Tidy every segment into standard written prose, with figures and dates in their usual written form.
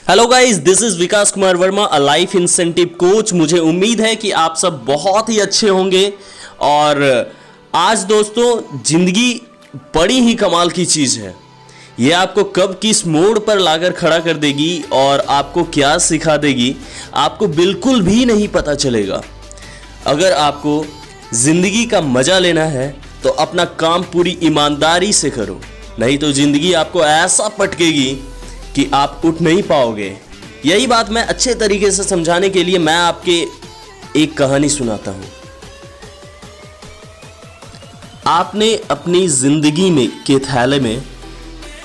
Hello guys, this is Vikas Kumar Verma, a life incentive coach. मुझे उम्मीद है कि आप सब बहुत ही अच्छे होंगे। और आज दोस्तों, जिंदगी बड़ी ही कमाल की चीज़ है। ये आपको कब किस मोड़ पर लाकर खड़ा कर देगी और आपको क्या सिखा देगी, आपको बिल्कुल भी नहीं पता चलेगा। अगर आपको ज़िंदगी का मज़ा लेना है तो अपना काम पूरी ईमानदारी से करो, नहीं तो ज़िंदगी आपको ऐसा पटकेगी कि आप उठ नहीं पाओगे। यही बात मैं अच्छे तरीके से समझाने के लिए मैं आपके एक कहानी सुनाता हूं। आपने अपनी जिंदगी में के थैले में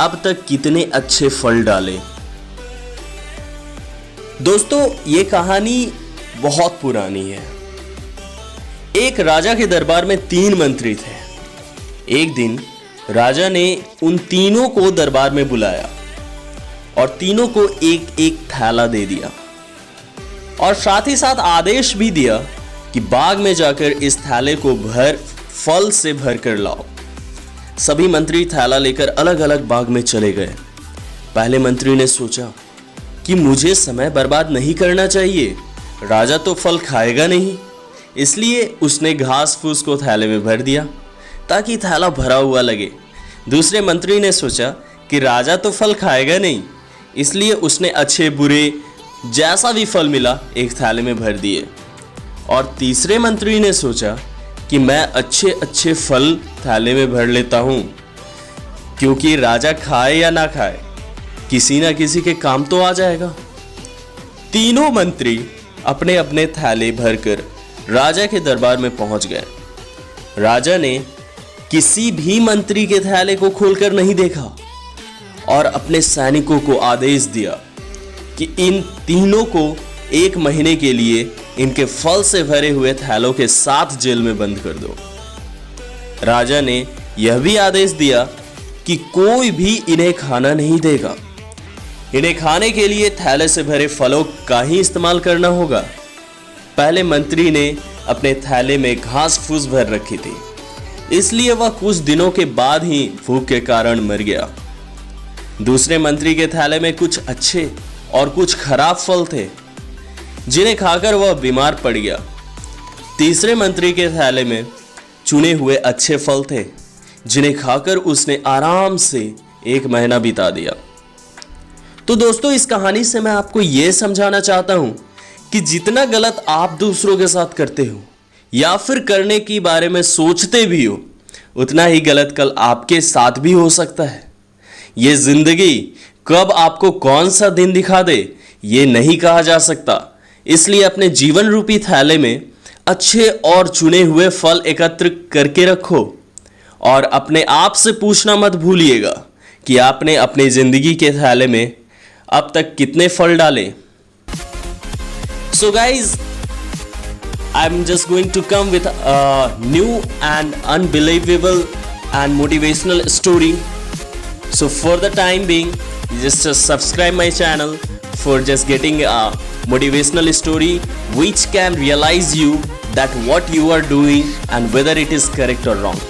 अब तक कितने अच्छे फल डाले। दोस्तों, ये कहानी बहुत पुरानी है। एक राजा के दरबार में 3 मंत्री थे। एक दिन राजा ने उन तीनों को दरबार में बुलाया और तीनों को एक एक थैला दे दिया और साथ ही साथ आदेश भी दिया कि बाग में जाकर इस थैले को फल से भर कर लाओ। सभी मंत्री थैला लेकर अलग अलग बाग में चले गए। पहले मंत्री ने सोचा कि मुझे समय बर्बाद नहीं करना चाहिए, राजा तो फल खाएगा नहीं, इसलिए उसने घास फूस को थैले में भर दिया ताकि थैला भरा हुआ लगे। दूसरे मंत्री ने सोचा कि राजा तो फल खाएगा नहीं, इसलिए उसने अच्छे बुरे जैसा भी फल मिला एक थैले में भर दिए। और तीसरे मंत्री ने सोचा कि मैं अच्छे अच्छे फल थैले में भर लेता हूँ, क्योंकि राजा खाए या ना खाए किसी ना किसी के काम तो आ जाएगा। तीनों मंत्री अपने अपने थैले भरकर राजा के दरबार में पहुंच गए। राजा ने किसी भी मंत्री के थैले को खोलकर नहीं देखा और अपने सैनिकों को आदेश दिया कि इन तीनों को 1 महीने के लिए इनके फल से भरे हुए थैलों के साथ जेल में बंद कर दो। राजा ने यह भी आदेश दिया कि कोई भी इन्हें खाना नहीं देगा। इन्हें खाने के लिए थैले से भरे फलों का ही इस्तेमाल करना होगा। पहले मंत्री ने अपने थैले में घास फूस भर रखी थी, इसलिए वह कुछ दिनों के बाद ही भूख के कारण मर गया। दूसरे मंत्री के थैले में कुछ अच्छे और कुछ खराब फल थे, जिन्हें खाकर वह बीमार पड़ गया। तीसरे मंत्री के थैले में चुने हुए अच्छे फल थे, जिन्हें खाकर उसने आराम से 1 महीना बिता दिया। तो दोस्तों, इस कहानी से मैं आपको यह समझाना चाहता हूं कि जितना गलत आप दूसरों के साथ करते हो या फिर करने के बारे में सोचते भी हो, उतना ही गलत कल आपके साथ भी हो सकता है। ये जिंदगी कब आपको कौन सा दिन दिखा दे, ये नहीं कहा जा सकता। इसलिए अपने जीवन रूपी थैले में अच्छे और चुने हुए फल एकत्र करके रखो और अपने आप से पूछना मत भूलिएगा कि आपने अपनी जिंदगी के थैले में अब तक कितने फल डाले। So guys, I'm just going to come with a new and unbelievable and motivational story. So for the time being, just subscribe my channel for just getting a motivational story which can realize you that what you are doing and whether it is correct or wrong.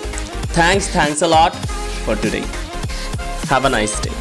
Thanks a lot for today. Have a nice day.